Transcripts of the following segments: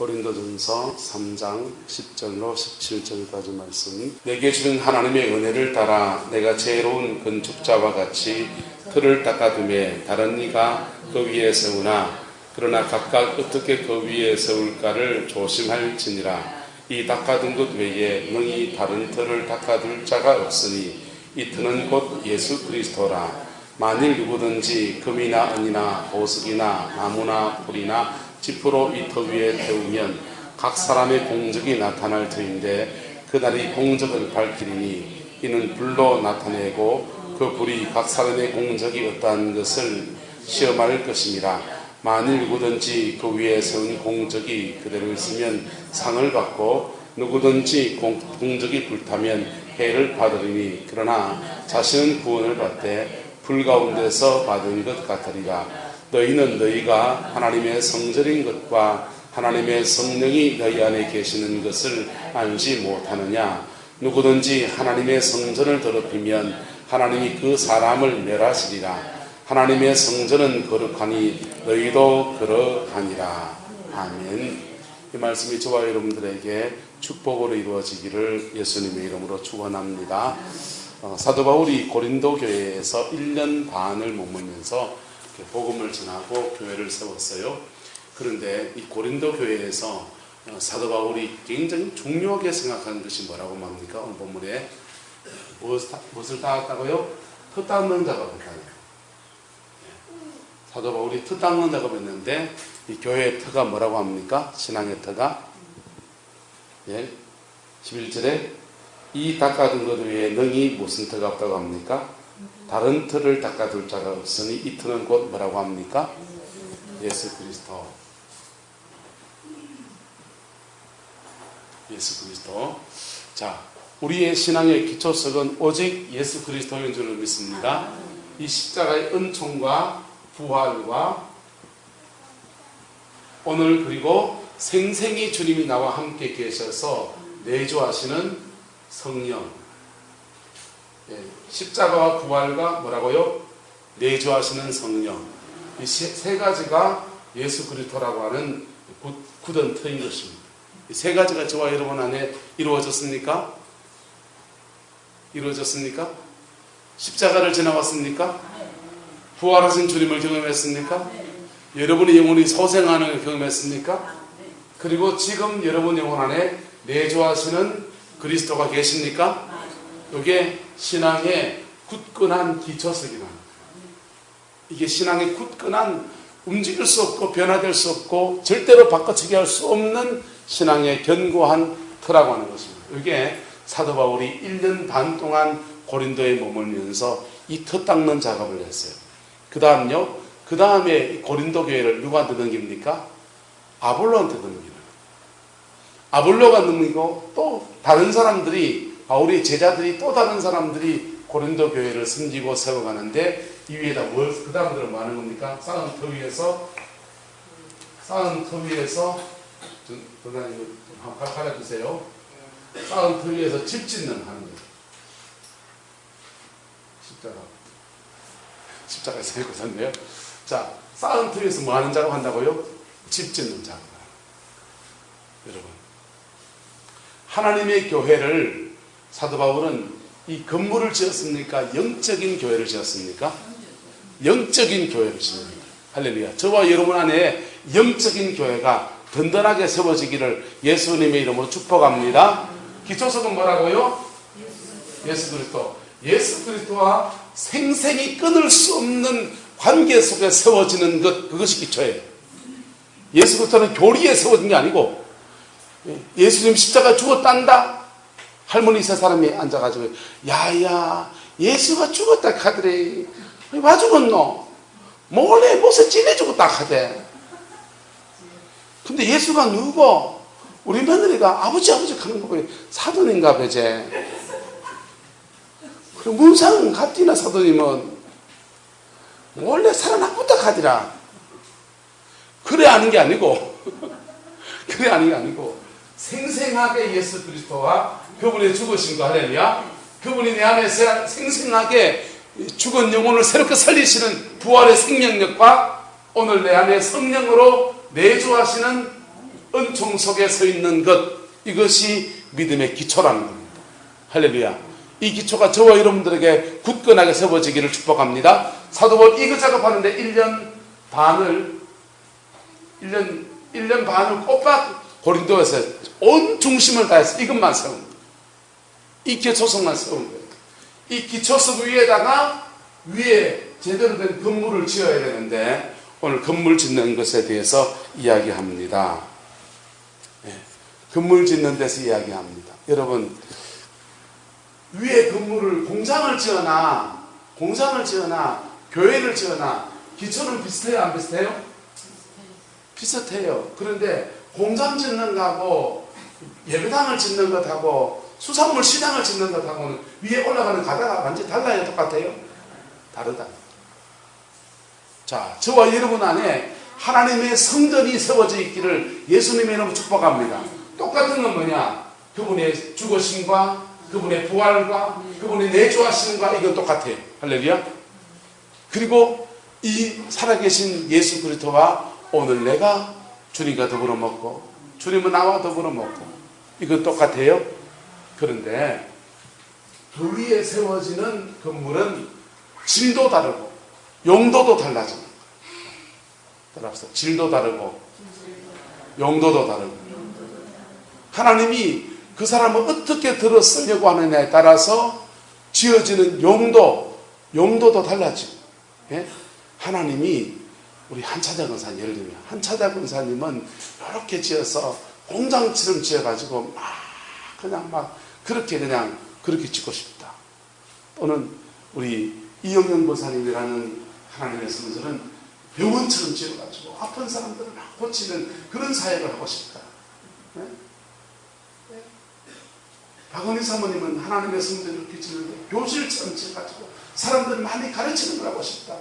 고린도전서 3장 10절로 17절까지 말씀. 내게 주는 하나님의 은혜를 따라 내가 지혜로운 건축자와 같이 틀을 닦아두매 다른 이가 그 위에 세우나 그러나 각각 어떻게 그 위에 세울까를 조심할지니라. 이 닦아둔 것 외에 능히 다른 틀을 닦아둘 자가 없으니 이 틀은 곧 예수 그리스도라. 만일 누구든지 금이나 은이나 보석이나 나무나 풀이나 지푸로 이 터 위에 태우면 각 사람의 공적이 나타날 터인데 그날이 공적을 밝히리니 이는 불로 나타내고 그 불이 각 사람의 공적이 어떠한 것을 시험할 것이니라. 만일 누구든지 그 위에 세운 공적이 그대로 있으면 상을 받고 누구든지 공적이 불타면 해를 받으리니 그러나 자신은 구원을 받되 불 가운데서 받은 것 같으리라. 너희는 너희가 하나님의 성전인 것과 하나님의 성령이 너희 안에 계시는 것을 알지 못하느냐. 누구든지 하나님의 성전을 더럽히면 하나님이 그 사람을 멸하시리라. 하나님의 성전은 거룩하니 너희도 거룩하니라. 아멘. 이 말씀이 저와 여러분들에게 축복으로 이루어지기를 예수님의 이름으로 축원합니다. 사도 바울이 고린도 교회에서 1년 반을 머물면서 복음을 전하고 교회를 세웠어요. 그런데 이 고린도 교회에서 사도 바울이 굉장히 중요하게 생각하는 것이 뭐라고 말합니까? 오늘 본문에 무엇을 닦았다고요? 터 닦는 작업을 했다고요. 사도 바울이 터 닦는 작업을 했는데 이 교회의 터가 뭐라고 합니까? 신앙의 터가 11절에 이 닦아둔 것 외에 능히 무슨 터가 없다고 합니까? 다른 틀을 닦아둘 자가 없으니 이 틀은 곧 뭐라고 합니까? 예수 그리스도. 예수 그리스도. 자, 우리의 신앙의 기초석은 오직 예수 그리스도인 줄을 믿습니다. 이 십자가의 은총과 부활과 오늘 그리고 생생히 주님이 나와 함께 계셔서 내주하시는 성령. 십자가와 부활과 뭐라고요? 내주하시는 성령. 이 세 가지가 예수 그리스도라고 하는 굳은 터인 것입니다. 이 세 가지가 저와 여러분 안에 이루어졌습니까? 이루어졌습니까? 십자가를 지나왔습니까? 부활하신 주님을 경험했습니까? 여러분의 영혼이 소생하는 걸 경험했습니까? 그리고 지금 여러분 영혼 안에 내주하시는 그리스도가 계십니까? 이게 신앙의 굳건한 기초석이다. 이게 신앙의 굳건한 움직일 수 없고 변화될 수 없고 절대로 바꿔치기 할 수 없는 신앙의 견고한 터라고 하는 것입니다. 이게 사도 바울이 1년 반 동안 고린도에 머물면서 이 터 닦는 작업을 했어요. 그 다음요. 그 다음에 고린도 교회를 누구한테 넘깁니까? 아볼로한테 넘깁니다. 아볼로가 넘기고 또 다른 사람들이 바울의 제자들이 또 다른 사람들이 고린도 교회를 섬기고 세워가는데 이 위에다 그 다음들은 뭐 하는 겁니까? 쌓은 터 위에서 도사님 한번 갈아주세요. 쌓은 터 위에서 집 짓는 하는 거죠. 십자가에서 읽고 샀네요. 자, 쌓은 터 위에서 뭐 하는 작업 한다고요? 집 짓는 작업. 여러분, 하나님의 교회를 사도 바울은 이 건물을 지었습니까? 영적인 교회를 지었습니까? 영적인 교회를 지었습니다. 할렐루야. 저와 여러분 안에 영적인 교회가 든든하게 세워지기를 예수님의 이름으로 축복합니다. 기초석은 뭐라고요? 예수 그리스도. 예수 그리스도와 생생히 끊을 수 없는 관계 속에 세워지는 것, 그것이 기초예요. 예수 그리스도는 교리에 세워진 게 아니고 예수님 십자가 죽었단다. 할머니 세 사람이 앉아가지고 야야 예수가 죽었다 카더래. 왜 죽었노? 몰래 무슨 찐해 죽었다 카대. 근데 예수가 누구? 우리 며느리가 아버지 하는 거 보니 사돈인가 보제. 그럼 문상 갑디나 사돈이면 몰래 살아나쁘다 카더라. 그래 하는 게 아니고 그래 하는 게 아니고 생생하게 예수 그리스도와 그분의 죽으신 거 할렐루야. 그분이 내 안에 생생하게 죽은 영혼을 새롭게 살리시는 부활의 생명력과 오늘 내 안에 성령으로 내주하시는 은총 속에 서 있는 것, 이것이 믿음의 기초라는 겁니다. 할렐루야. 이 기초가 저와 여러분들에게 굳건하게 세워지기를 축복합니다. 사도 바울 이거 작업하는데 1년 반을 꼬박 고린도에서 온 중심을 다해서 이것만 세운 거예요. 이 기초석만 세운 거예요. 이 기초석 위에다가 위에 제대로 된 건물을 지어야 되는데 오늘 건물 짓는 것에 대해서 이야기합니다. 네, 건물 짓는 데서 이야기합니다. 여러분, 위에 건물을 공장을 지어나 교회를 지어나 기초는 비슷해요, 안 비슷해요? 비슷해요. 그런데 공장 짓는 거하고 예배당을 짓는 것하고 수산물 시장을 짓는 것하고는 위에 올라가는 가다가 완전히 달라요? 똑같아요? 다르다. 자, 저와 여러분 안에 하나님의 성전이 세워져 있기를 예수님의 이름으로 축복합니다. 똑같은 건 뭐냐? 그분의 죽으심과 그분의 부활과 그분의 내주하심과 이건 똑같아요. 할렐루야. 그리고 이 살아계신 예수 그리스도와 오늘 내가 주님과 더불어 먹고 주님은 나와 더불어 먹고 이건 똑같아요. 그런데 그 위에 세워지는 건물은 질도 다르고 용도도 달라집니다. 따라서 질도 다르고 용도도 다르고 하나님이 그 사람을 어떻게 들어 쓰려고 하느냐에 따라서 지어지는 용도도 달라지고, 예? 하나님이 우리 한차자 권사님, 예를 들면 한차자 권사님은 이렇게 지어서 공장처럼 지어가지고 그렇게 짓고 싶다. 또는 우리 이영현 권사님이라는 하나님의 성전은 병원처럼 지어가지고 아픈 사람들을 막 고치는 그런 사역을 하고 싶다. 네? 박은희 사모님은 하나님의 성전을 이렇게 짓는데 교실처럼 지어가지고 사람들을 많이 가르치는 걸 하고 싶다.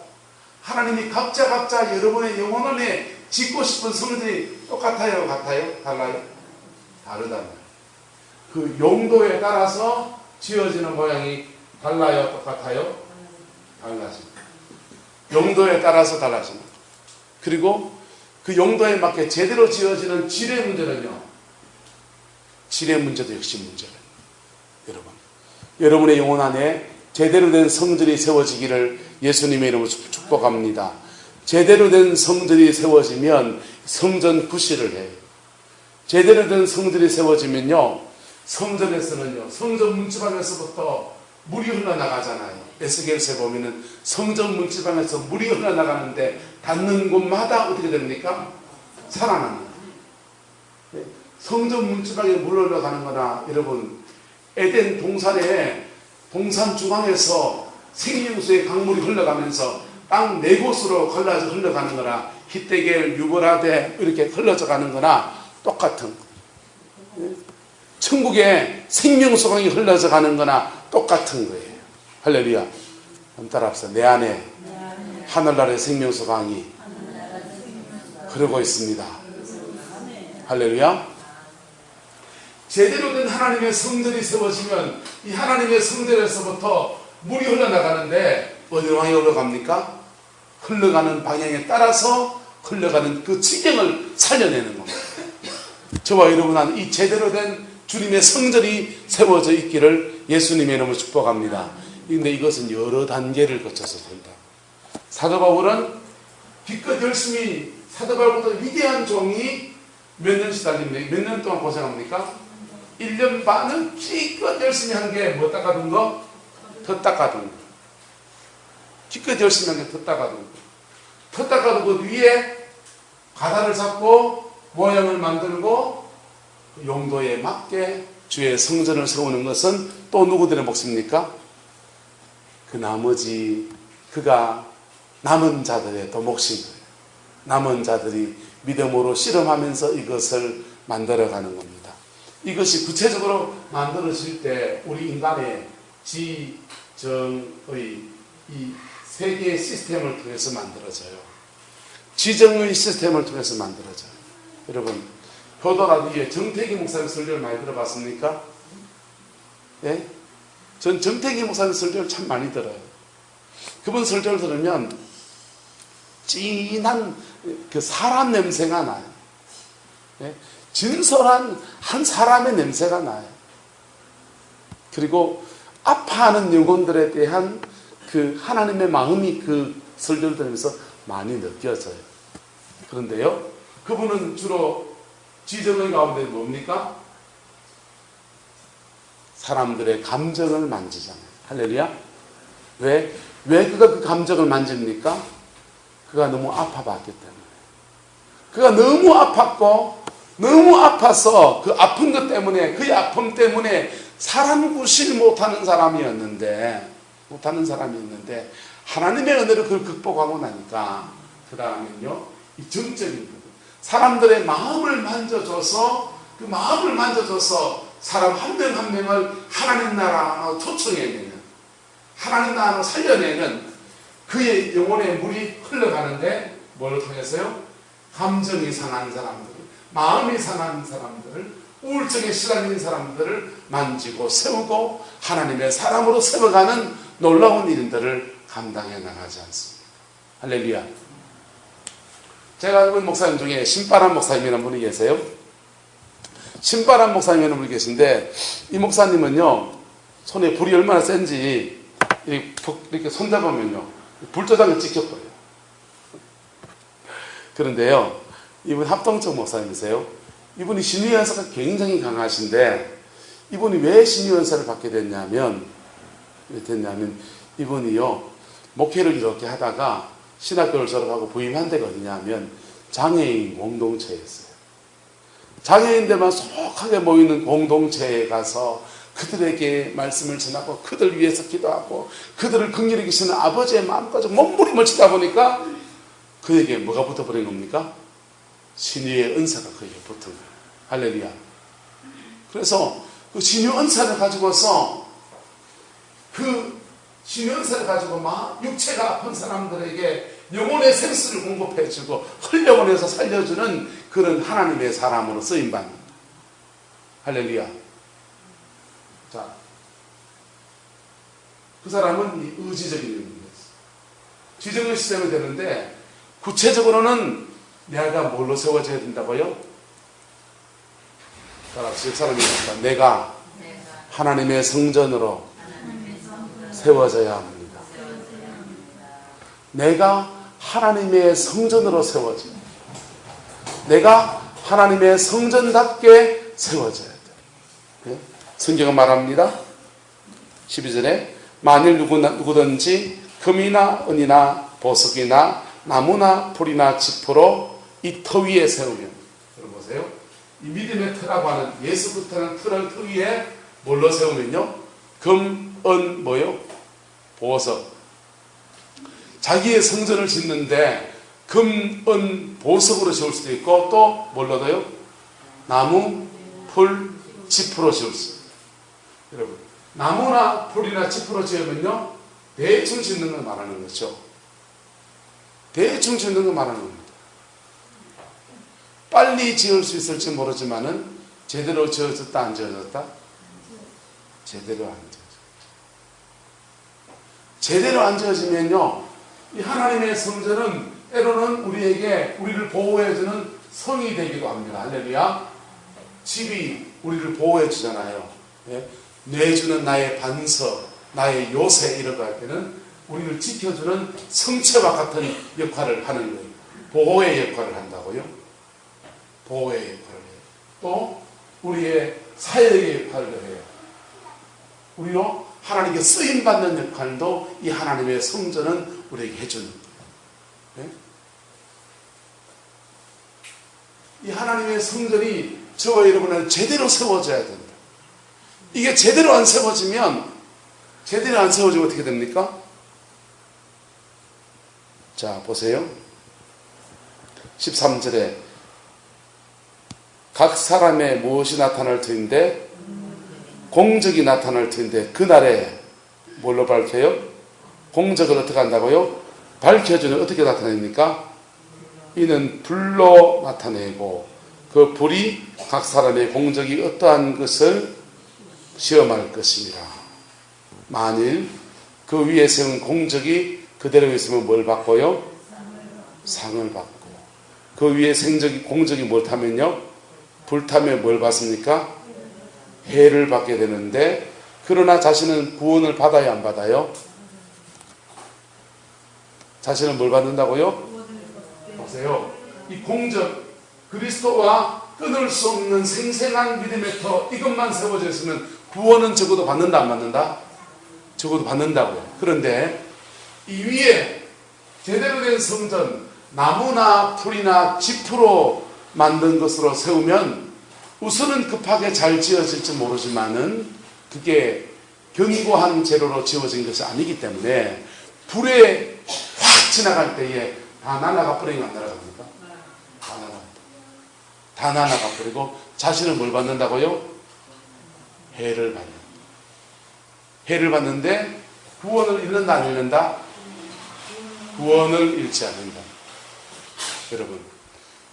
하나님이 각자 여러분의 영혼을 위해 짓고 싶은 성전이 똑같아요? 같아요? 달라요? 다르다는 거예요. 그 용도에 따라서 지어지는 모양이 달라요? 똑같아요? 달라집니다. 용도에 따라서 달라집니다. 그리고 그 용도에 맞게 제대로 지어지는 질의 문제는요. 질의 문제도 역시 문제예요. 여러분의 영혼 안에 제대로 된 성전이 세워지기를 예수님의 이름으로 축복합니다. 제대로 된 성전이 세워지면 성전 구실을 해요. 제대로 된 성전이 세워지면요, 성전에서는요, 성전 문지방에서부터 물이 흘러나가잖아요. 에스겔서에 보면은 성전 문지방에서 물이 흘러나가는데 닿는 곳마다 어떻게 됩니까? 살아납니다. 성전 문지방에 물 흘러가는 거나, 여러분, 에덴 동산에 동산 중앙에서 생명수의 강물이 흘러가면서 땅 네 곳으로 갈라져 흘러가는 거나, 히데겔, 유브라데 이렇게 흘러져 가는 거나 똑같은 거예요. 천국에 생명수 강이 흘러져 가는 거나 똑같은 거예요. 할렐루야. 한번 따라합시다. 내 안에 하늘나라의 생명수 강이 흐르고 있습니다. 할렐루야. 제대로 된 하나님의 성전이 세워지면 이 하나님의 성전에서부터 물이 흘러나가는데 어디로 방향이 흘러갑니까? 흘러가는 방향에 따라서 흘러가는 그 지경을 살려내는 겁니다. 저와 여러분 안에 이 제대로 된 주님의 성전이 세워져 있기를 예수님의 이름으로 축복합니다. 그런데 이것은 여러 단계를 거쳐서 된다. 사도 바울은 기껏 열심히 사도 바울보다 위대한 종이 몇 년 시달립니까? 몇 년 동안 고생합니까? 1년 반을 기껏 열심히 한 게 뭐 닦아둔 거? 더 닦아둔 거. 기껏 열심히 한 게 더 닦아둔 거. 더 닦아둔 것 위에 가다를 잡고 모양을 만들고 용도에 맞게 주의 성전을 세우는 것은 또 누구들의 몫입니까? 그 나머지 그가 남은 자들의 또 몫인 거예요. 남은 자들이 믿음으로 실험하면서 이것을 만들어가는 겁니다. 이것이 구체적으로 만들어질 때 우리 인간의 지정의 이 세계의 시스템을 통해서 만들어져요. 지정의 시스템을 통해서 만들어져요. 여러분, 효도라디오에 정태기 목사님 설교를 많이 들어봤습니까? 예? 전 정태기 목사님 설교를 참 많이 들어요. 그분 설교를 들으면 진한 그 사람 냄새가 나요. 예? 진솔한 한 사람의 냄새가 나요. 그리고 아파하는 영혼들에 대한 그 하나님의 마음이 그 설교를 들으면서 많이 느껴져요. 그런데요, 그분은 주로 지정의 가운데 뭡니까? 사람들의 감정을 만지잖아요. 할렐루야. 왜 그가 그 감정을 만집니까? 그가 너무 아파봤기 때문에. 그가 너무 아팠고 너무 아파서 그 아픈 것 때문에, 그의 아픔 때문에 사람 구실 못하는 사람이었는데 하나님의 은혜로 그걸 극복하고 나니까 그 다음엔요, 이 정적인 부분, 사람들의 마음을 만져줘서 그 마음을 만져줘서 사람 한 명 한 명을 하나님 나라로 초청해내는, 하나님 나라로 살려내는 그의 영혼의 물이 흘러가는데 뭘 통해서요? 감정이 상한 사람들, 마음이 상한 사람들을, 우울증에 시달리는 사람들을 만지고 세우고 하나님의 사람으로 세워가는 놀라운 일들을 감당해 나가지 않습니다. 할렐루야. 제가 알고 있는 목사님 중에 신바람 목사님이라는 분이 계세요. 신바람 목사님이라는 분이 계신데, 이 목사님은요, 손에 불이 얼마나 센지 이렇게 손잡으면요, 불조장을 찍혀버려요. 그런데요, 이분 합동적 목사님이세요. 이분이 신유연사가 굉장히 강하신데, 이분이 왜 신유연사를 받게 됐냐면 이분이요, 목회를 이렇게 하다가 신학교를 졸업하고 부임한 데가 어디냐면 장애인 공동체였어요. 장애인들만 속하게 모이는 공동체에 가서 그들에게 말씀을 전하고 그들 위해서 기도하고 그들을 긍휼히 여기시는 아버지의 마음까지 몸부림을 치다 보니까 그에게 뭐가 붙어버린 겁니까? 신유의 은사가 그에게 붙은 거예요. 할렐루야. 그래서 그 신유 은사를 가지고서 신유 은사를 가지고 막 육체가 아픈 사람들에게 영혼의 생수를 공급해주고 흘려보내서 살려주는 그런 하나님의 사람으로 쓰임받는, 할렐루야. 자, 그 사람은 의지적인 인물이었어요. 지정의 시점이 되는데 구체적으로는 내가 뭘로 세워져야 된다고요? 따라서 사람이니까 내가 하나님의 성전으로 세워져야 합니다. 내가 하나님의 성전으로 세워져야 합니다. 내가 하나님의 성전답게 세워져야 돼요. 네? 성경은 말합니다. 12절에 만일 누구든지 금이나 은이나 보석이나 나무나 풀이나 지푸로 이 터 위에 세우면, 여러분 보세요. 이 믿음의 터라고 하는 예수 그리스도의 터를 터 위에 뭘로 세우면요? 금, 은, 뭐요? 보석. 자기의 성전을 짓는데 금, 은, 보석으로 지을 수도 있고 또 뭘로도요? 나무, 풀, 지푸로 지을 수 있어요. 여러분, 나무나 풀이나 지푸로 지으면요, 대충 짓는 걸 말하는 거죠. 대충 짓는 걸 말하는 겁니다. 빨리 지을 수 있을지 모르지만은 제대로 지어졌다 안 지어졌다? 제대로 안 지어졌다. 제대로 안 지어지면요, 이 하나님의 성전은 때로는 우리를 보호해주는 성이 되기도 합니다. 할렐루야. 집이 우리를 보호해주잖아요. 예? 내주는 나의 반석, 나의 요새 이런 거 할 때는 우리를 지켜주는 성체와 같은 역할을 하는 거예요. 보호의 역할을 한다고요. 보호의 역할을 해요. 또 우리의 사역의 역할을 해요. 우리로 하나님께 쓰임받는 역할도 이 하나님의 성전은 우리에게 해주는 거예요. 네? 이 하나님의 성전이 저와 여러분은 제대로 세워져야 된다. 이게 제대로 안 세워지면 어떻게 됩니까? 자, 보세요. 13절에 각 사람의 무엇이 나타날 터인데 공적이 나타날 터인데 그날에 뭘로 밝혀요? 공적을 어떻게 한다고요? 밝혀주는 어떻게 나타냅니까? 이는 불로 나타내고 그 불이 각 사람의 공적이 어떠한 것을 시험할 것입니다. 만일 그 위에 세운 공적이 그대로 있으면 뭘 받고요? 상을 받고. 그 위에 공적이 못하면요? 불타면 뭘 받습니까? 해를 받게 되는데, 그러나 자신은 구원을 받아야 안 받아요? 자신은 뭘 받는다고요? 보세요. 이 공적, 그리스도와 끊을 수 없는 생생한 믿음의 터, 이것만 세워져 있으면 구원은 적어도 받는다 안 받는다? 적어도 받는다고요. 그런데 이 위에 제대로 된 성전, 나무나 풀이나 짚으로 만든 것으로 세우면 우선은 급하게 잘 지어질지 모르지만은 그게 견고한 재료로 지어진 것이 아니기 때문에 불에 확 지나갈 때에 다 날아가 버리면 안 날아갑니까? 다 날아갑니다. 다 날아가 버리고 자신은 뭘 받는다고요? 해를 받는. 해를 받는데 구원을 잃는다 안 잃는다? 구원을 잃지 않는다. 여러분,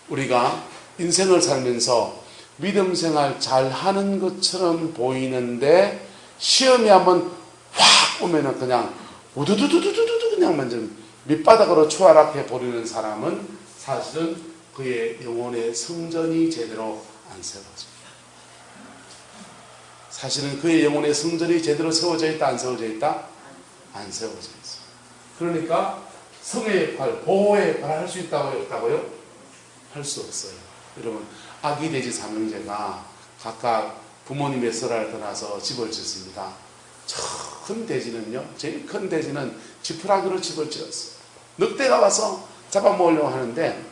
우리가 인생을 살면서 믿음 생활 잘 하는 것처럼 보이는데 시험이 한번 확 오면은 그냥 우두두두두두두 그냥 완전 밑바닥으로 추락해 버리는 사람은 사실은 그의 영혼의 성전이 제대로 안 세워집니다. 사실은 그의 영혼의 성전이 제대로 세워져 있다 안 세워져 있다? 안 세워져 있어요. 그러니까 성의 역할, 보호의 역할을 할 수 있다고요? 없다고요? 할 수 없어요. 여러분, 아기 돼지 삼형제가 각각 부모님의 설을 떠나서 집을 짓습니다. 큰 돼지는요, 제일 큰 돼지는 지푸라기로 집을 지었어요. 늑대가 와서 잡아먹으려고 하는데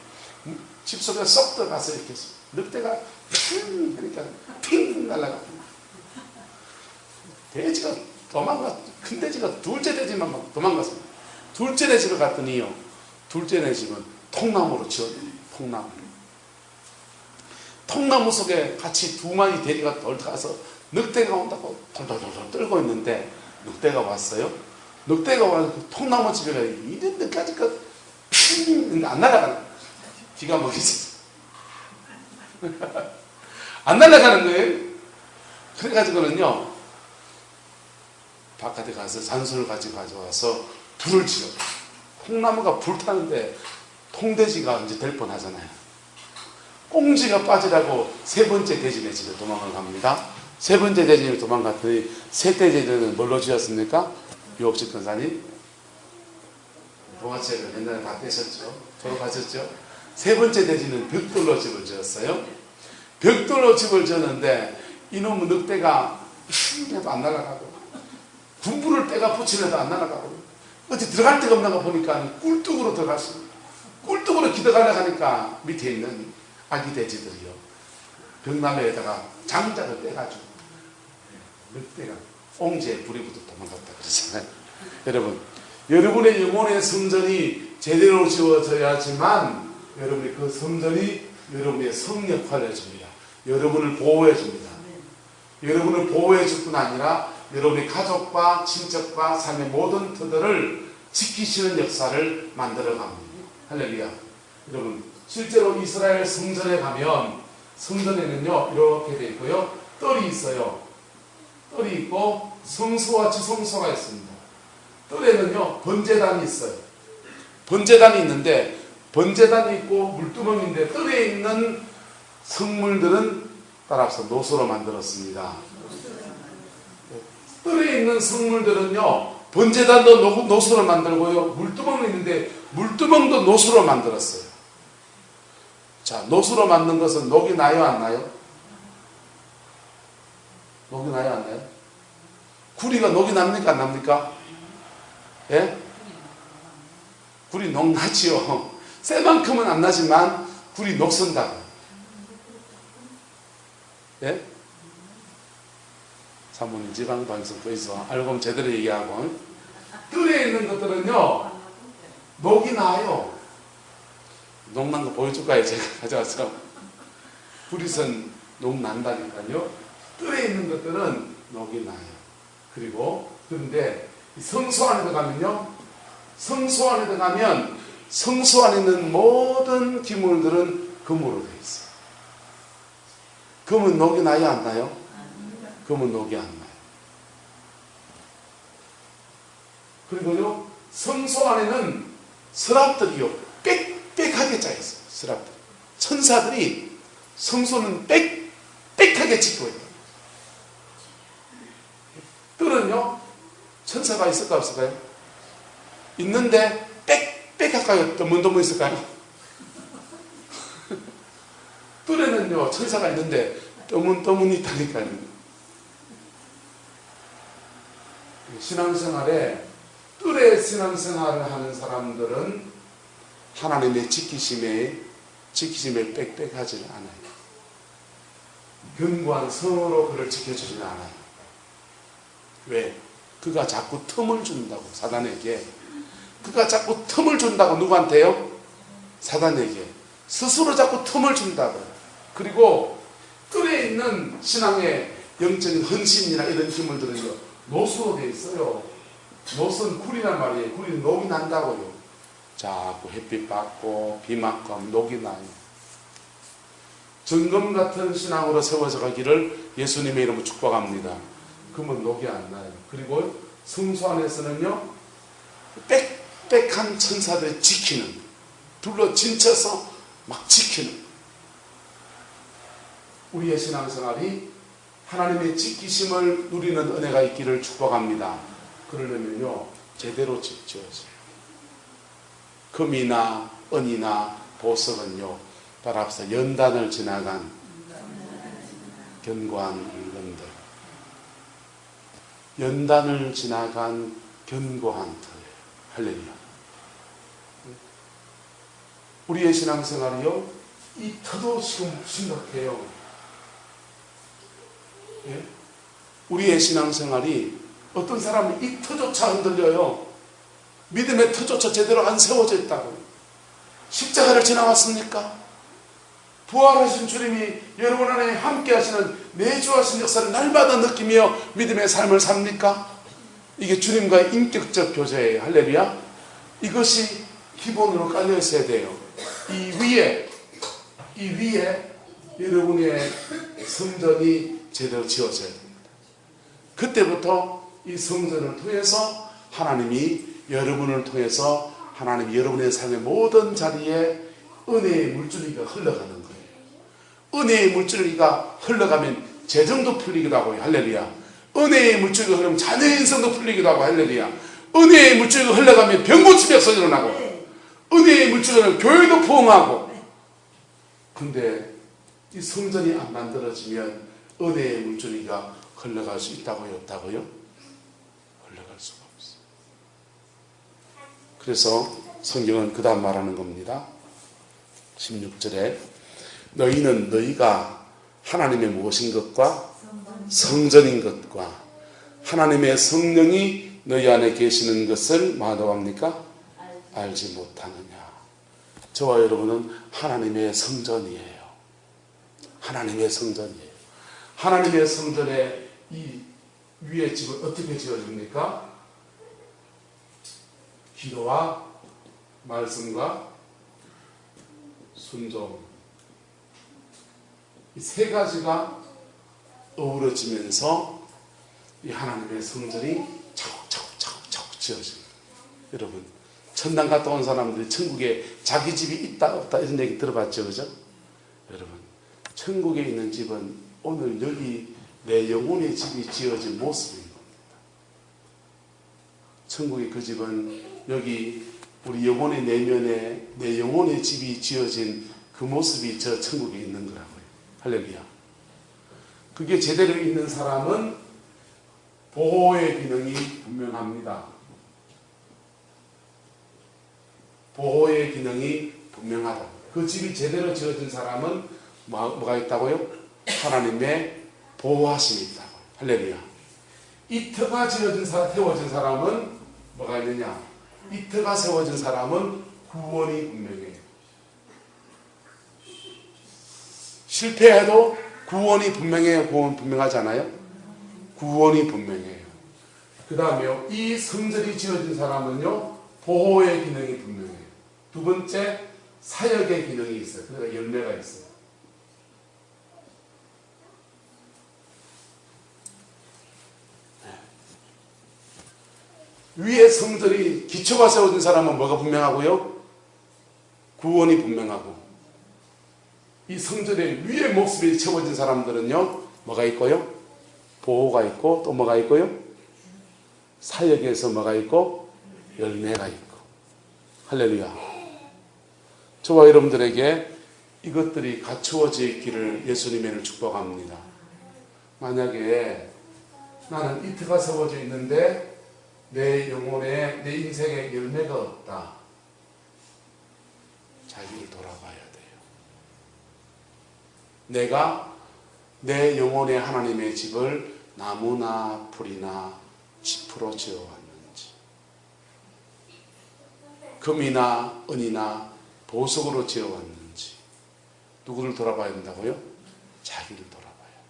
집 속에 쏙 들어가서 이렇게 늑대가 핑 그러니까 핑 날아갑니다. 돼지가 도망가, 큰 돼지가 둘째 돼지만 막 도망갔습니다. 둘째 내 집에 갔더니요, 둘째 내 집은 통나무로 지었네요. 통나무 속에 같이 두 마리 돼지가 돌아가서 늑대가 온다고 돌돌돌 떨고 있는데 늑대가 왔어요. 늑대가 와서 그 통나무 집에 가요. 이런 데까지 안 날아가는, 기가 막히지. 안 날아가는 거예요. 그래가지고는요, 바깥에 가서 잔수를 가져와서 불을 지어. 통나무가 불타는데 통돼지가 이제 될 뻔하잖아요. 꽁지가 빠지라고 세 번째 돼지네 집에 도망을 갑니다. 세 번째 돼지를 도망갔더니 셋째 돼지는 뭘로 지었습니까? 유혹식 권사님 동화책을 옛날에 다 떼셨죠? 졸업하셨죠? 세 번째 돼지는 벽돌로 집을 지었어요. 벽돌로 집을 지었는데 이놈의 늑대가 해도 안 날아가고 군부를 떼가 붙이려도 안 날아가고 어디 들어갈 데가 없나 보니까 꿀뚝으로 들어갔습니다. 꿀뚝으로 기어가려고 하니까 밑에 있는 아기 돼지들이요, 벽나무에다가 장작을 떼가지고 늑대가 옹지에 불이 붙어 도망갔다 그러잖아요. 여러분, 여러분의 영혼의 성전이 제대로 지어져야지만 여러분이 그 성전이 여러분의 성 역할을 해줍니다. 여러분을 보호해줍니다. 여러분을 보호해줄 뿐 아니라 여러분의 가족과 친척과 삶의 모든 터들을 지키시는 역사를 만들어갑니다. 할렐루야. 여러분, 실제로 이스라엘 성전에 가면 성전에는요 이렇게 되어 있고요, 뜰이 있어요. 뜰이 있고 성소와 지성소가 있습니다. 뜰에는요 번제단이 있어요. 번제단이 있는데 번제단이 있고 물두멍인데 뜰에 있는 성물들은 따라서 노소로 만들었습니다. 뜰에 있는 성물들은요 번제단도 노소로 만들고요, 물두멍이 있는데 물두멍도 노소로 만들었어요. 자, 노수로 만든 것은 녹이 나요 안 나요? 녹이 나요 안 나요? 구리가 녹이 납니까 안 납니까? 예? 구리 녹 나지요. 쇠만큼은 안 나지만 구리 녹선다고. 예? 사모님 지방방송 보이소. 알고 보면 제대로 얘기하고. 뜰에 있는 것들은요 녹이 나요. 녹난 거 보여줄까요? 제가 가져와서. 구리선 녹 난다니까요. 뜰에 있는 것들은 녹이 나요. 그리고 그런데 성소 안에 들어가면요, 성소 안에 들어가면 성소 안에 있는 모든 기물들은 금으로 되어 있어요. 금은 녹이 나요 안 나요? 금은 녹이 안 나요. 그리고요 성소 안에는 서랍들이요 빽빽하게 짜있어요. 서랍들. 천사들이 성소는 빽빽하게 지키고 있다. 뜰은요, 천사가 있을까 없을까요? 있는데 빽빽할까요? 드문드문 있을까요? 뜰에는요, 천사가 있는데 떠문떠문 있다니까요. 신앙생활에 뜰에 신앙생활을 하는 사람들은 하나님의 지키심에 빽빽하지는 않아요. 견고한 성으로 그를 지켜주지는 않아요. 왜? 그가 자꾸 틈을 준다고, 사단에게. 그가 자꾸 틈을 준다고. 누구한테요? 사단에게. 스스로 자꾸 틈을 준다고. 그리고 뜰에 있는 신앙의 영적인 헌신이나 이런 힘을들은요, 노수로 되어 있어요. 노수는 굴이란 말이에요. 굴이 녹이 난다고요. 자꾸 햇빛 받고 비 맞고 하면 녹이 나요. 정금 같은 신앙으로 세워져 가기를 예수님의 이름으로 축복합니다. 그러면 녹이 안 나요. 그리고 성소 안에서는요, 빽빽한 천사들이 지키는, 둘러 진쳐서 막 지키는, 우리의 신앙생활이 하나님의 지키심을 누리는 은혜가 있기를 축복합니다. 그러려면요, 제대로 지켜져요. 금이나 은이나 보석은요, 따라합시다. 연단을 지나간 견고한 물건들. 연단을 지나간 견고한 터예요. 할렐루야. 우리의 신앙생활이요, 이 터도 지금 심각해요. 예? 우리의 신앙생활이 어떤 사람은 이 터조차 흔들려요. 믿음의 터조차 제대로 안 세워져 있다고요. 십자가를 지나왔습니까? 부활하신 주님이 여러분 안에 함께 하시는 내주하신 역사를 날마다 느끼며 믿음의 삶을 삽니까? 이게 주님과의 인격적 교제예요. 할렐루야. 이것이 기본으로 깔려 있어야 돼요. 이 위에 여러분의 성전이 제대로 지어져야 됩니다. 그때부터 이 성전을 통해서 하나님이 여러분을 통해서 하나님이 여러분의 삶의 모든 자리에 은혜의 물줄기가 흘러가는 거예요. 은혜의 물줄기가 흘러가면 재정도 풀리기도 하고, 할렐루야. 은혜의 물줄기가 흘러가면 자녀의 인성도 풀리기도 하고, 할렐루야. 은혜의 물줄기가 흘러가면 병고치 백성이 일어나고, 은혜의 물줄기가 흘러가면 교회도 부흥하고. 근데 이 성전이 안 만들어지면 은혜의 물줄기가 흘러갈 수 있다고요, 없다고요? 흘러갈 수가 없어요. 그래서 성경은 그 다음 말하는 겁니다. 16절에 너희는 너희가 하나님의 무엇인 것과 성전인 것과 하나님의 성령이 너희 안에 계시는 것을 뭐하다고 합니까? 알지 못하느냐. 저와 여러분은 하나님의 성전이에요. 하나님의 성전이에요. 하나님의 성전에 이 위에 집을 어떻게 지어줍니까? 기도와 말씀과 순종, 이 세 가지가 어우러지면서 이 하나님의 성전이 차곡차곡 지어집니다. 여러분, 천당 갔다 온 사람들이 천국에 자기 집이 있다 없다 이런 얘기 들어봤죠, 그죠? 여러분, 천국에 있는 집은 오늘 여기 내 영혼의 집이 지어진 모습인 겁니다. 천국의 그 집은 여기 우리 영혼의 내면에 내 영혼의 집이 지어진 그 모습이 저 천국에 있는 거라고요. 할렐루야. 그게 제대로 있는 사람은 보호의 기능이 분명합니다. 보호의 기능이 분명하다. 그 집이 제대로 지어진 사람은 뭐가 있다고요? 하나님의 보호하심이 있다고. 할렐루야. 이 터가 세워진 사람은 뭐가 있느냐? 이 터가 세워진 사람은 구원이 분명해요. 실패해도 구원이 분명해요. 구원 분명하잖아요. 구원이 분명해요. 그 다음에요, 이 성전이 지어진 사람은요, 보호의 기능이 분명해요. 두 번째, 사역의 기능이 있어요. 그러니까 열매가 있어요. 위에 성전이 기초가 세워진 사람은 뭐가 분명하고요? 구원이 분명하고, 이 성전의 위에 몫이 채워진 사람들은요, 뭐가 있고요? 보호가 있고, 또 뭐가 있고요? 사역에서 뭐가 있고? 열매가 있고. 할렐루야. 저와 여러분들에게 이것들이 갖추어져 있기를 예수님의 축복합니다. 만약에 나는 이트가 세워져 있는데 내 영혼에, 내 인생에 열매가 없다. 자기를 돌아봐야 돼요. 내가 내 영혼의 하나님의 집을 나무나 풀이나 짚으로 지어왔는지, 금이나 은이나 보석으로 지어왔는지, 누구를 돌아봐야 된다고요? 자기를 돌아봐야 돼요.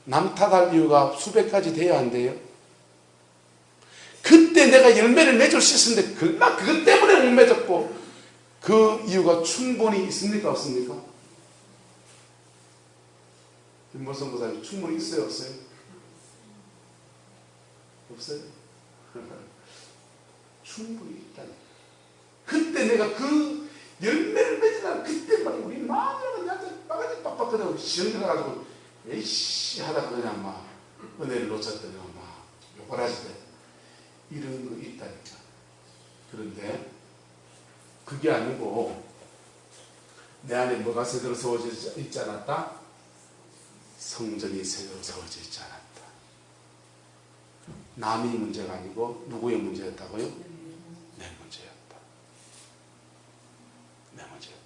남 탓할 이유가 수백 가지 돼야 안 돼요? 그때 내가 열매를 맺을 수 있었는데 그것 때문에 못 맺었고, 그 이유가 충분히 있습니까? 없습니까? 김보성 목사님 충분히 있어요? 없어요? 없어요? 충분히 있다니. 그때 내가 그 열매를 맺으려면 그때 막 우리 마누라가 나한테 빠가지 빡빡거리고 시험 들어가지고 에이씨 하다가 그냥 막 은혜를 놓쳤더니 막 욕을 하실 때 이런 거 있다니까. 그런데 그게 아니고 내 안에 뭐가 제대로 세워져 있지 않았다? 성전이 제대로 세워져 있지 않았다. 남이 문제가 아니고 누구의 문제였다고요? 내 문제였다. 내 문제였다.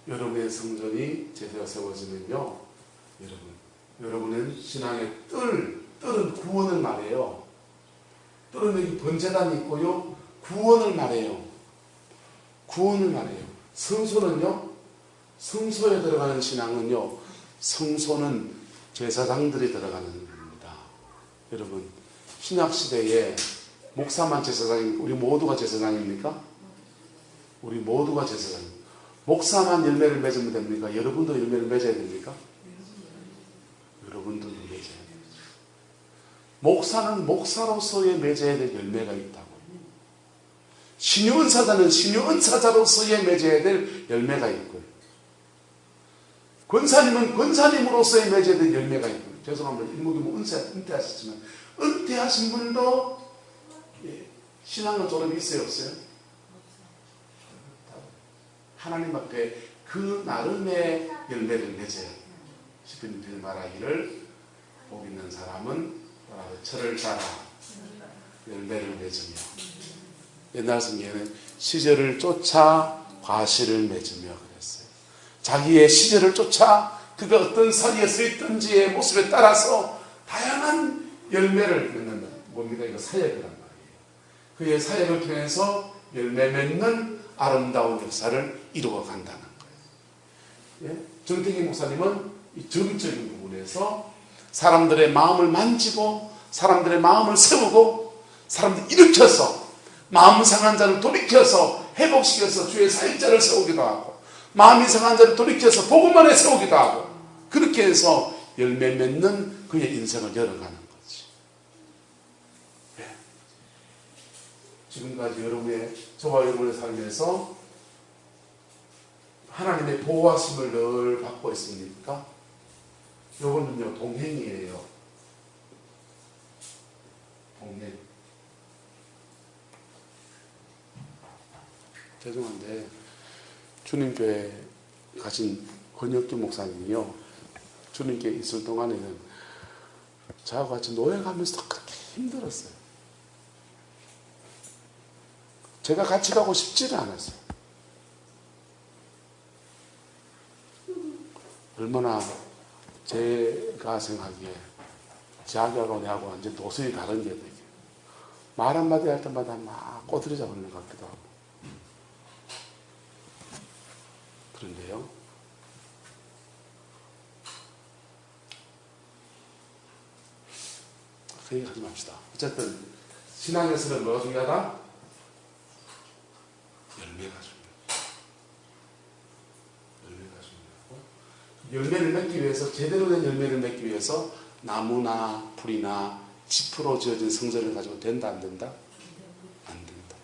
여러분의 성전이 제대로 세워지면요, 여러분은 신앙의 뜰은 구원을 말해요. 뜰은 여기 번제단이 있고요, 구원을 말해요. 구원을 말해요. 성소는요, 성소에 들어가는 신앙은요, 성소는 제사장들이 들어가는 겁니다. 여러분, 신약시대에 목사만 제사장입니까? 우리 모두가 제사장입니까? 우리 모두가 제사장입니다. 목사만 열매를 맺으면 됩니까? 여러분도 열매를 맺어야 됩니까? 여러분도 맺어야 됩니다. 목사는 목사로서의 맺어야 될 열매가 있다고. 신유은사자는 신유은사자로서의 맺어야 될 열매가 있고요. 권사님은 권사님으로서의 맺어야 될 열매가 있고요. 죄송합니다. 일목이뭐 은퇴하셨지만 은퇴하신 분도 신앙의 졸업이 있어요? 없어요? 하나님 앞에 그 나름의 열매를 맺어요. 시편이 말하기를 복 있는 사람은 철을 따라 열매를 맺으며, 옛날 성경에는 시절을 쫓아 과실을 맺으며 그랬어요. 자기의 시절을 쫓아 그가 어떤 사리에 서 있든지의 모습에 따라서 다양한 열매를 맺는, 뭡니까? 이거 사역이란 말이에요. 그의 사역을 통해서 열매 맺는 아름다운 역사를 이루어 간다는 거예요. 예? 정택희 목사님은 이 정적인 부분에서 사람들의 마음을 만지고 사람들의 마음을 세우고 사람들 일으켜서 마음 상한 자를 돌이켜서 회복시켜서 주의 사역자를 세우기도 하고, 마음이 상한 자를 돌이켜서 복음만에 세우기도 하고, 그렇게 해서 열매 맺는 그의 인생을 열어가는 거지. 네. 지금까지 저와 여러분의 삶에서 하나님의 보호하심을 늘 받고 있습니까? 이거는요, 동행이에요. 동행. 죄송한데 주님교회 가신 권혁규 목사님이요, 주님께 있을 동안에는 저하고 같이 노예가면서 그렇게 힘들었어요. 제가 같이 가고 싶지는 않았어요. 얼마나 제가 생각하기에 자기하고 내하고 완전 도선이 다른 게 되게 말 한마디 할 때마다 막 꼬투리 잡는 것 같기도 하고. 그런데요, 그 얘기 하지 맙시다. 어쨌든 신앙에서는 뭐가 중요하다? 열매가 중요하다. 열매가 중요하고, 열매를 맺기 위해서, 제대로 된 열매를 맺기 위해서 나무나 풀이나 짚으로 지어진 성전을 가지고 된다 안 된다? 안 된다.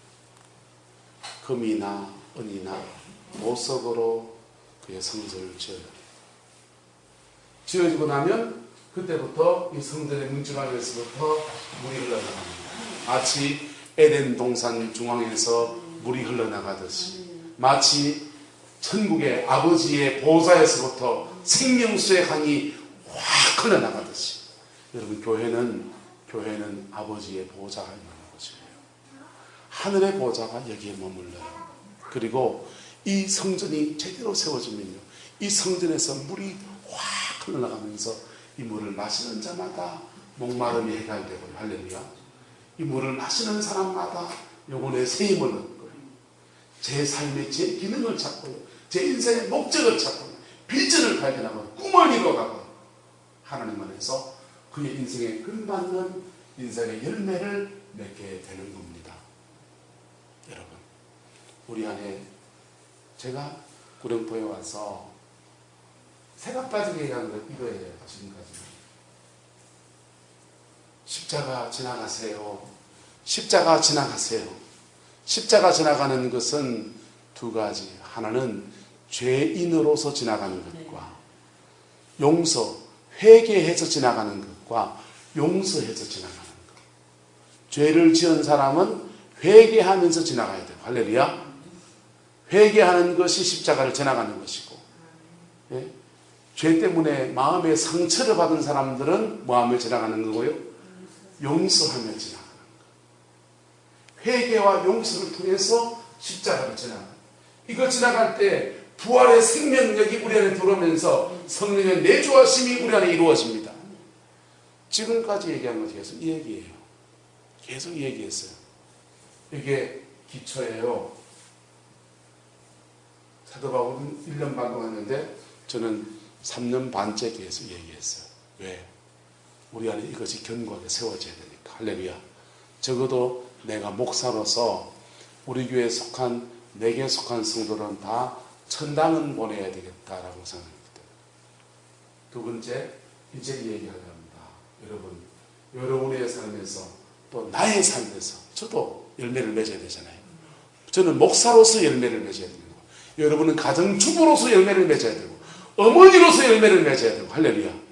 금이나 은이나 보석으로 그의 성전을 지어요. 지어지고 나면 그때부터 이 성전의 문지방에서부터 물이 흘러나갑니다. 마치 에덴 동산 중앙에서 물이 흘러나가듯이, 마치 천국의 아버지의 보좌에서부터 생명수의 강이 확 흘러나가듯이, 여러분 교회는 아버지의 보좌가 있는 곳이에요. 하늘의 보좌가 여기에 머물러요. 그리고 이 성전이 제대로 세워지면요, 이 성전에서 물이 확 흘러나가면서 이 물을 마시는 자마다 목마름이 해결되고, 할렐루야. 이 물을 마시는 사람마다 영혼의 새 힘을 얻고요, 제 삶의 제 기능을 찾고요, 제 인생의 목적을 찾고요, 비전을 발견하고 꿈을 이루어가고 하나님 안에서 그의 인생에 근받는 인생의 열매를 맺게 되는 겁니다. 여러분, 우리 안에, 제가 구룡포에 와서 새가 빠지게 얘기하는 건 이거예요. 지금까지 십자가 지나가세요. 십자가 지나가세요. 십자가 지나가는 것은 두 가지. 하나는 죄인으로서 지나가는 것과 용서, 회개해서 지나가는 것과 용서해서 지나가는 것. 죄를 지은 사람은 회개하면서 지나가야 돼요. 할렐루야. 회개하는 것이 십자가를 지나가는 것이고, 예? 죄 때문에 마음의 상처를 받은 사람들은 뭐하며 지나가는 거고요? 용서하며 지나가는 것. 회개와 용서를 통해서 십자가를 지나가는 것. 이거 지나갈 때 부활의 생명력이 우리 안에 들어오면서 성령의 내주하심이 우리 안에 이루어집니다. 지금까지 얘기한 것 계속 이 얘기예요. 계속 이 얘기했어요. 이게 기초예요. 사도 바울은 1년 반 동안 했는데 저는 3년 반째 계속 얘기했어요. 왜? 우리 안에 이것이 견고하게 세워져야 되니까. 할렐루야. 적어도 내가 목사로서 우리 교회에 속한, 내게 속한 성도는 다 천당은 보내야 되겠다라고 생각합니다. 두 번째, 이제 얘기하려 합니다. 여러분, 여러분의 삶에서 또 나의 삶에서 저도 열매를 맺어야 되잖아요. 저는 목사로서 열매를 맺어야 되는 거예요. 여러분은 가정주부로서 열매를 맺어야 되고, 어머니로서 열매를 맺어야 되고, 할렐루야.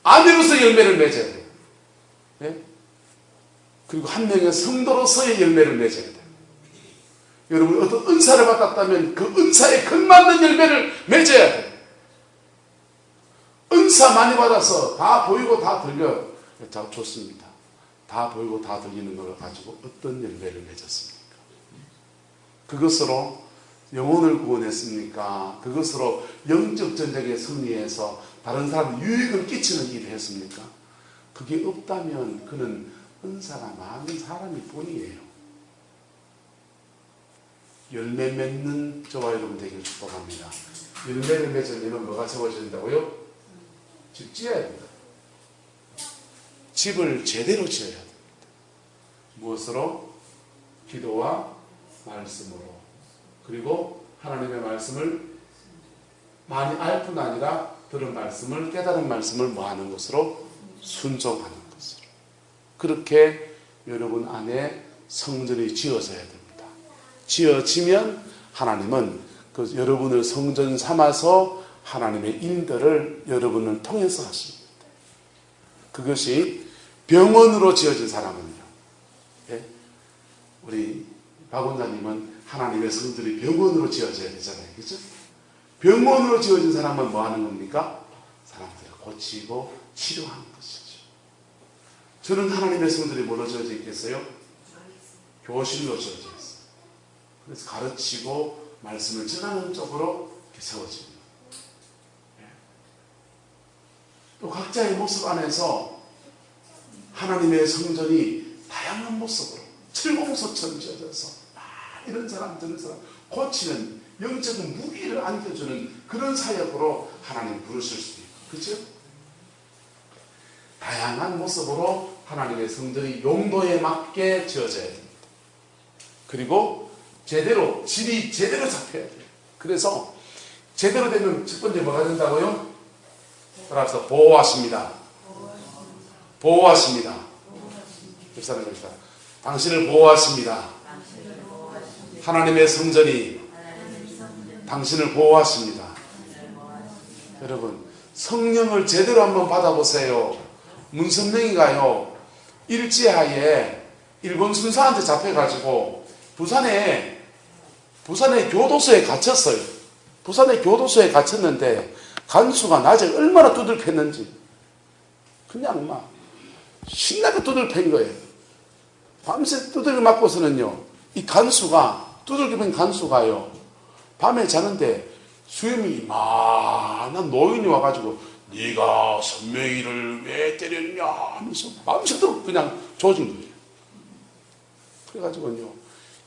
아내로서 열매를 맺어야 돼요. 네? 그리고 한 명의 성도로서의 열매를 맺어야 돼요. 여러분, 어떤 은사를 받았다면 그 은사에 걸맞는 열매를 맺어야 돼요. 은사 많이 받아서 다 보이고 다 들려. 자, 좋습니다. 다 보이고 다 들리는 걸 가지고 어떤 열매를 맺었습니까? 그것으로 영혼을 구원했습니까? 그것으로 영적 전쟁에 승리해서 다른 사람 유익을 끼치는 일을 했습니까? 그게 없다면 그는 은사가 많은 사람일 뿐이에요. 열매 맺는 저와 여러분 되기를 축복합니다. 열매를 맺으려면 뭐가 세워진다고요? 집 지어야 됩니다. 집을 제대로 지어야 됩니다. 무엇으로? 기도와 말씀으로. 그리고 하나님의 말씀을 많이 알 뿐 아니라 들은 말씀을, 깨달은 말씀을 뭐하는 것으로? 순종하는 것으로. 그렇게 여러분 안에 성전이 지어져야 됩니다. 지어지면 하나님은 그 여러분을 성전 삼아서 하나님의 일들을 여러분을 통해서 하십니다. 그것이 병원으로 지어진 사람은요. 예? 우리 박 원장님은 하나님의 성전이 병원으로 지어져야 되잖아요. 그렇죠? 병원으로 지어진 사람은 뭐 하는 겁니까? 사람들을 고치고 치료하는 것이죠. 저는 하나님의 성전이 뭐로 지어져 있겠어요? 교실로 지어져 있어요. 그래서 가르치고 말씀을 전하는 쪽으로 이렇게 세워집니다. 또 각자의 모습 안에서 하나님의 성전이 다양한 모습으로 칠공소처럼 지어져서 이런 사람 저런 사람 고치는 영적인 무기를 안겨주는 그런 사역으로 하나님 부르실 수도 있고, 그렇죠? 다양한 모습으로 하나님의 성전이 용도에 맞게 지어져야 됩니다. 그리고 제대로 질이 제대로 잡혀야 돼요. 그래서 제대로 되면 첫 번째 뭐가 된다고요? 따라서 보호하십니다. 보호하십니다. 옆사람입니다. 당신을 보호하십니다. 하나님의 성전이 당신을 보호하십니다. 여러분, 성령을 제대로 한번 받아보세요. 문선명이가요, 일제하에 일본 순사한테 잡혀가지고 부산에 교도소에 갇혔어요. 부산의 교도소에 갇혔는데 간수가 낮에 얼마나 두들팼는지 그냥 막 신나게 두들팬 거예요. 밤새 두들겨 맞고서는요, 이 간수가, 두들겨 팬 간수가요, 밤에 자는데 수염이 이만한 노인이 와가지고 네가 선명이를 왜 때렸냐 하면서 밤새도록 그냥 조진 거예요. 그래가지고요,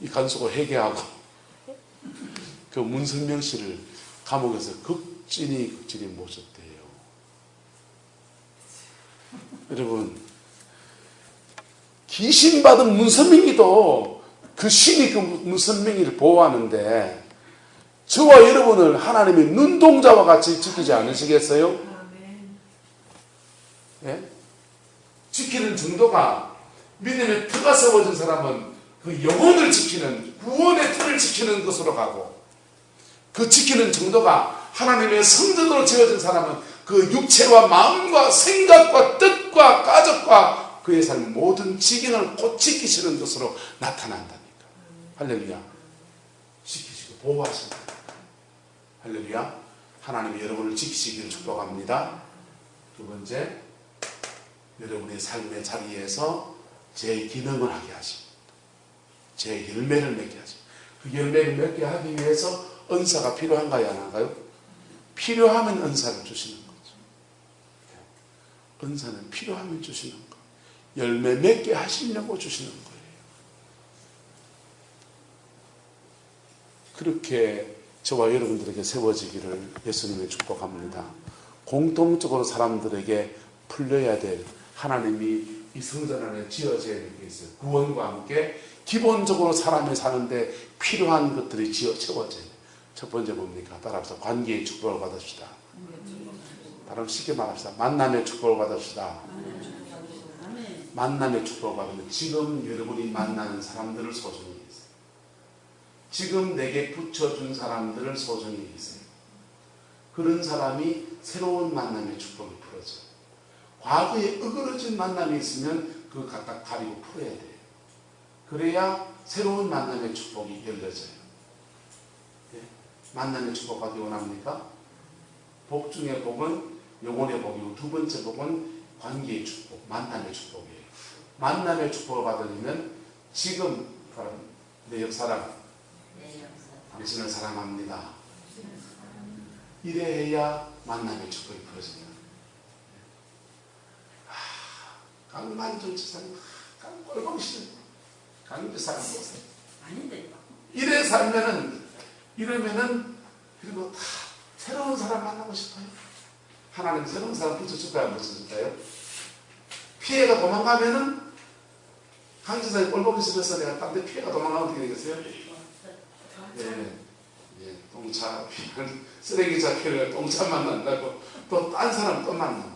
이 간수가 회개하고 그 문선명 씨를 감옥에서 극진히 모셨대요. 여러분, 귀신받은 문선명이도 그 신이 그 문선명이를 보호하는데 저와 여러분을 하나님이 눈동자와 같이 지키지 않으시겠어요? 예? 지키는 정도가, 믿음의 터가 세워진 사람은 그 영혼을 지키는, 구원의 터를 지키는 것으로 가고, 그 지키는 정도가 하나님의 성전으로 지어진 사람은 그 육체와 마음과 생각과 뜻과 가족과 그의 삶 모든 지경을 곧 지키시는 것으로 나타난다니까. 할렐루야. 지키시고 보호하신다. 할렐루야. 하나님이 여러분을 지키시기를 축복합니다. 두 번째, 여러분의 삶의 자리에서 제 기능을 하게 하십니다. 제 열매를 맺게 하십니다. 그 열매를 맺게 하기 위해서 은사가 필요한가요, 안 한가요? 필요하면 은사를 주시는 거죠. 은사는 필요하면 주시는 거. 열매 맺게 하시려고 주시는 거예요. 그렇게 저와 여러분들에게 세워지기를 예수님의 축복합니다. 공통적으로 사람들에게 풀려야 될, 하나님이 이 성전 안에 지어져야 될 게 있어요. 구원과 함께 기본적으로 사람이 사는데 필요한 것들이 채워져야 돼요. 첫 번째 뭡니까? 따라합시다. 관계의 축복을 받읍시다. 다른 쉽게 말합시다. 만남의 축복을 받읍시다. 만남의 축복을 받으면 지금 여러분이 만나는 사람들을 소중히 계세요. 지금 내게 붙여준 사람들을 소중히 계세요. 그런 사람이 새로운 만남의 축복이 풀어져요. 과거에 어그러진 만남이 있으면 그거 갖다 가리고 풀어야 돼요. 그래야 새로운 만남의 축복이 열려져요. 네? 만남의 축복 받기 원합니까? 복 중에 복은 영혼의 복이고, 두 번째 복은 관계의 축복, 만남의 축복이에요. 만남의 축복을 받으려면 지금 내 옆사람, 당신을 사랑합니다. 이래야 만남의 축복이 풀어진다. 강만정치사님, 꼴보기 강주사람 보세요. 이래 살면은, 이러면은, 그리고 다 새로운 사람 만나고 싶어요. 하나님 새로운 사람 붙여줄까요? 안 붙여줄까요? 피해가 도망가면은, 강주사님 꼴보기 싫어서 내가 딴 데 피해가 도망가면 어떻게 되겠어요? 예, 똥차, 쓰레기차 피해가 똥차 만난다고 또 딴 사람 또 만난다.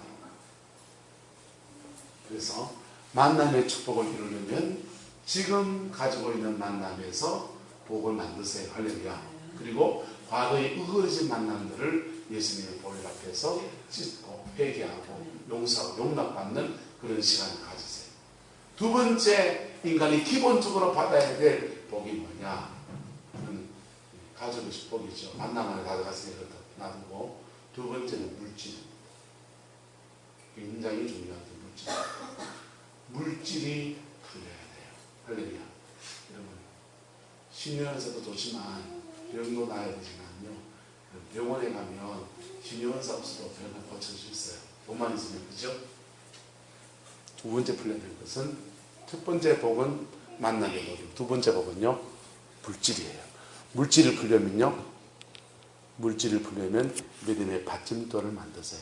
그래서 만남의 축복을 이루려면 지금 가지고 있는 만남에서 복을 만드세요. 할렐루야. 그리고 과거의 으그러진 만남들을 예수님의 보혈 앞에서 찢고 회개하고 용서하고 용납받는 그런 시간을 가지세요. 두 번째, 인간이 기본적으로 받아야 될 복이 뭐냐? 가지고 싶은 복이죠. 만남 안에 가져갔으니까 놔두고. 두 번째는 물질. 굉장히 중요한 게 물질. 물질이 풀려야 돼요. 할렐루야. 여러분, 신유연사도 좋지만 병도 나야 되지만요, 병원에 가면 신유연사 없어도 병을 고칠 수 있어요. 돈만 있으면. 그죠? 두 번째 풀려야 될 것은, 첫 번째 복은 만남의 복이고, 두 번째 복은요, 물질이에요. 물질을 풀려면요, 물질을 풀려면 믿음의 받침돌을 만드세요.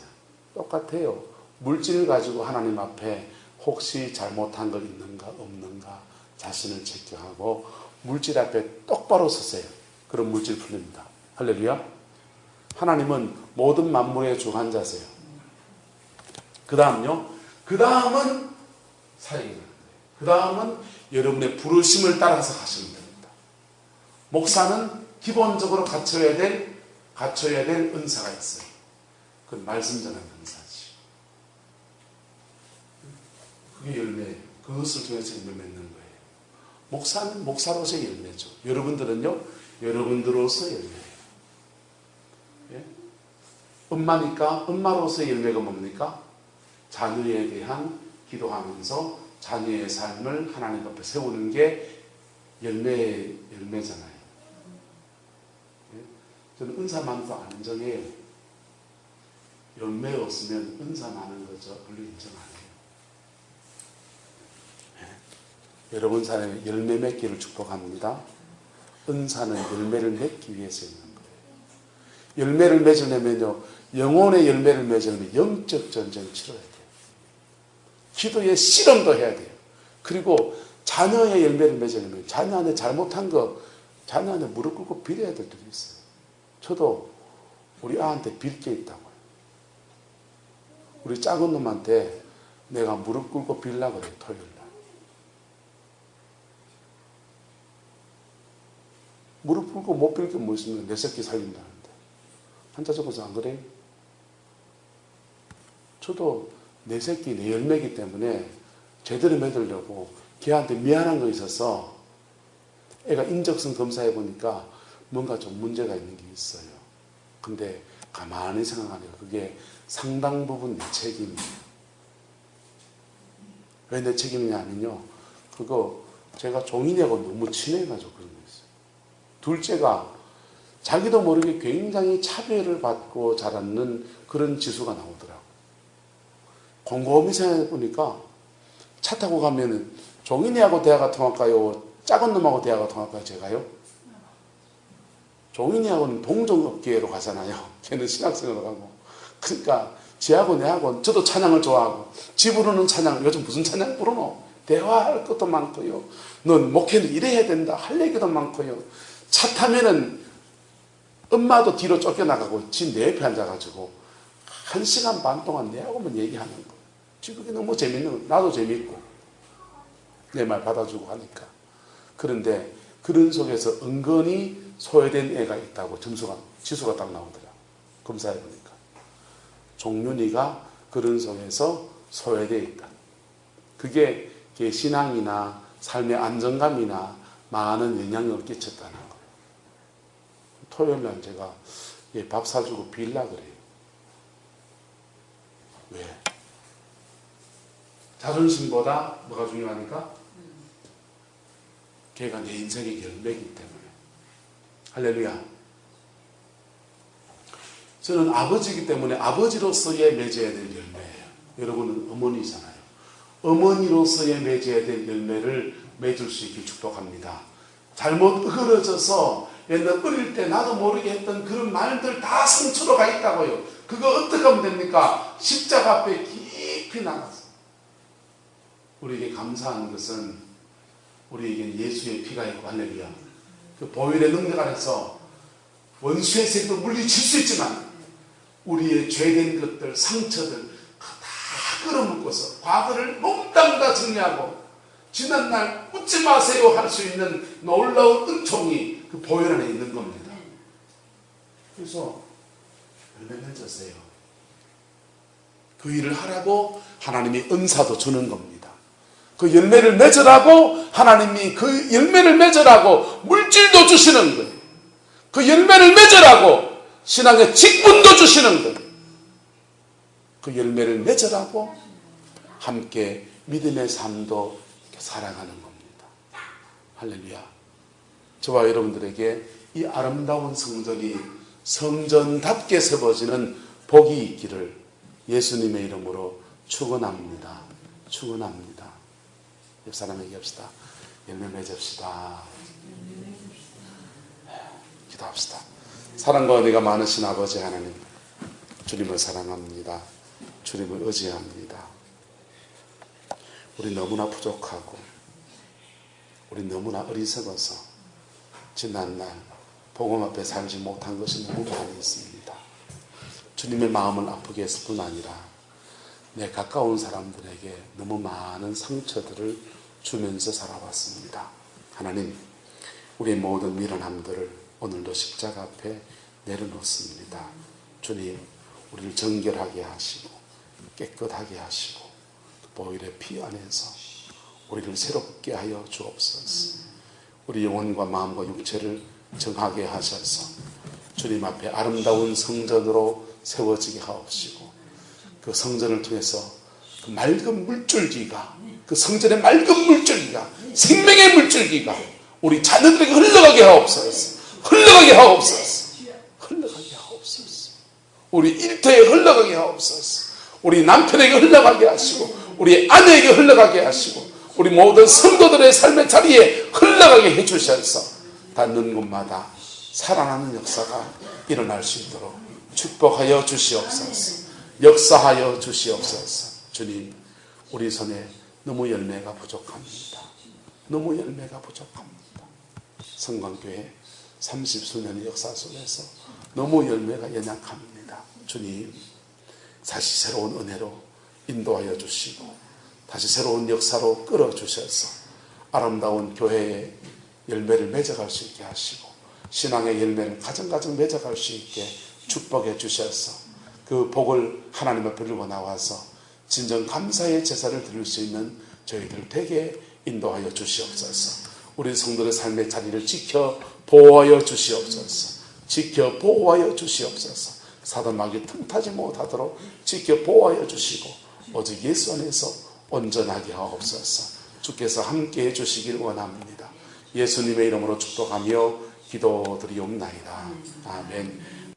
똑같아요. 물질을 가지고 하나님 앞에 혹시 잘못한 것 있는가 없는가 자신을 체크하고 물질 앞에 똑바로 서세요. 그럼 물질 풀립니다. 할렐루야. 하나님은 모든 만물의 주관자세요. 그 다음요, 그 다음은 사역입니다. 그 다음은 여러분의 부르심을 따라서 하시면 됩니다. 목사는 기본적으로 갖춰야 될 은사가 있어요. 그건 말씀 전하는 은사지. 그게 열매예요. 그것을 통해서 열매 맺는 거예요. 목사는 목사로서의 열매죠. 여러분들은요, 여러분들로서의 열매예요. 예? 엄마니까 엄마로서의 열매가 뭡니까? 자녀에 대한 기도하면서 자녀의 삶을 하나님 앞에 세우는 게 열매잖아요. 예? 저는 은사 많은 거 안 인정해요. 열매 없으면 은사 많은 거죠. 별로 인정 안 해요. 예? 여러분 삶에 열매 맺기를 축복합니다. 은사는 열매를 맺기 위해서 있는 거예요. 열매를 맺으려면요, 영혼의 열매를 맺으려면 영적 전쟁 치러야 돼요. 기도의 실험도 해야 돼요. 그리고 자녀의 열매를 맺으려면 자녀한테 잘못한 거, 자녀한테 무릎 꿇고 빌어야 될 때도 있어요. 저도 우리 아한테 빌 게 있다고요. 우리 작은 놈한테 내가 무릎 꿇고 빌려고 그래요. 토요일날. 무릎 꿇고 못 빌 게 뭐 있으면 내 새끼 살린다는데. 한자 적어서 안 그래요? 저도 내 새끼 내 열매이기 때문에 제대로 맺으려고 걔한테 미안한 거 있어서 애가 인적성 검사해 보니까 뭔가 좀 문제가 있는 게 있어요. 근데 가만히 생각하니까 그게 상당 부분 내 책임이에요. 왜 내 책임이냐 하면요, 그거 제가 종인이하고 너무 친해가지고 그런 거 있어요. 둘째가 자기도 모르게 굉장히 차별을 받고 자라는 그런 지수가 나오더라고요. 곰곰이 생각해 보니까 차 타고 가면은 종인이하고 대화가 통할까요? 작은 놈하고 대화가 통할까요? 제가요? 종인이하고는 동종업계로 가잖아요. 걔는 신학생으로 가고. 그러니까 지하고 내하고 저도 찬양을 좋아하고 지 부르는 찬양, 요즘 무슨 찬양 부르노? 대화할 것도 많고요. 넌 목회는 이래야 된다 할 얘기도 많고요. 차 타면은 엄마도 뒤로 쫓겨나가고 지 내 옆에 앉아가지고 1시간 반 동안 내하고만 얘기하는 거. 그게 너무 재밌는 거. 나도 재밌고 내 말 받아주고 하니까. 그런데 그런 속에서 은근히 소외된 애가 있다고 지수가 딱 나오더라. 검사해 보니까. 종윤이가 그런 속에서 소외되어 있다. 그게 신앙이나 삶의 안정감이나 많은 영향력을 끼쳤다는 거예요. 토요일날 제가 밥 사주고 빌라 그래요. 왜? 자존심보다 뭐가 중요하니까? 걔가 내 인생의 열매이기 때문에. 할렐루야. 저는 아버지이기 때문에 아버지로서의 맺어야 될 열매예요. 여러분은 어머니잖아요. 어머니로서의 맺어야 될 열매를 맺을 수 있길 축복합니다. 잘못 흐려져서 옛날 어릴 때 나도 모르게 했던 그런 말들 다 상처로 가 있다고요. 그거 어떻게 하면 됩니까? 십자가 앞에 깊이 나가서. 우리에게 감사한 것은 우리에게 예수의 피가 있고, 할렐루야. 그 보혈의 능력 안에서 원수의 세력도 물리칠 수 있지만 우리의 죄된 것들, 상처들 다 끌어먹고서 과거를 몽땅 다 정리하고 지난날 웃지 마세요 할 수 있는 놀라운 은총이 그 보혈 안에 있는 겁니다. 그래서 열매 맺으세요. 그 일을 하라고 하나님이 은사도 주는 겁니다. 그 열매를 맺으라고 하나님이 그 열매를 맺으라고 물질도 주시는 거예요. 그 열매를 맺으라고 신앙의 직분도 주시는 거예요. 그 열매를 맺으라고 함께 믿음의 삶도 살아가는 겁니다. 할렐루야. 저와 여러분들에게 이 아름다운 성전이 성전답게 세워지는 복이 있기를 예수님의 이름으로 축원합니다. 축원합니다. 옆 사람에게 합시다. 열매 맺읍시다. 기도합시다. 사랑과 은혜가 많으신 아버지 하나님, 주님을 사랑합니다. 주님을 의지합니다. 우리 너무나 부족하고 우리 너무나 어리석어서 지난날 복음 앞에 살지 못한 것이 너무 많이 있습니다. 주님의 마음을 아프게 했을 뿐 아니라 내 가까운 사람들에게 너무 많은 상처들을 주면서 살아왔습니다. 하나님, 우리의 모든 미련함들을 오늘도 십자가 앞에 내려놓습니다. 주님, 우리를 정결하게 하시고 깨끗하게 하시고 보혈의 피 안에서 우리를 새롭게 하여 주옵소서. 우리 영혼과 마음과 육체를 정하게 하셔서 주님 앞에 아름다운 성전으로 세워지게 하옵시고, 그 성전을 통해서 그 맑은 물줄기가, 그 성전의 맑은 물줄기가, 생명의 물줄기가 우리 자녀들에게 흘러가게 하옵소서. 흘러가게 하옵소서. 흘러가게 하옵소서. 우리 일터에 흘러가게 하옵소서. 우리 남편에게 흘러가게 하시고, 우리 아내에게 흘러가게 하시고, 우리 모든 성도들의 삶의 자리에 흘러가게 해주셔서 닿는 곳마다 살아나는 역사가 일어날 수 있도록 축복하여 주시옵소서. 역사하여 주시옵소서. 주님, 우리 손에 너무 열매가 부족합니다. 너무 열매가 부족합니다. 성광교회 30수년의 역사 속에서 너무 열매가 연약합니다. 주님, 다시 새로운 은혜로 인도하여 주시고 다시 새로운 역사로 끌어주셔서 아름다운 교회의 열매를 맺어갈 수 있게 하시고 신앙의 열매를 가정가정 맺어갈 수 있게 축복해 주셔서 그 복을 하나님 앞에 들고 나와서 진정 감사의 제사를 드릴 수 있는 저희들 되게 인도하여 주시옵소서. 우리 성도의 삶의 자리를 지켜 보호하여 주시옵소서. 지켜 보호하여 주시옵소서. 사단 마귀 틈타지 못하도록 지켜 보호하여 주시고 오직 예수 안에서 온전하게 하옵소서. 주께서 함께해 주시길 원합니다. 예수님의 이름으로 축복하며 기도드리옵나이다. 아멘.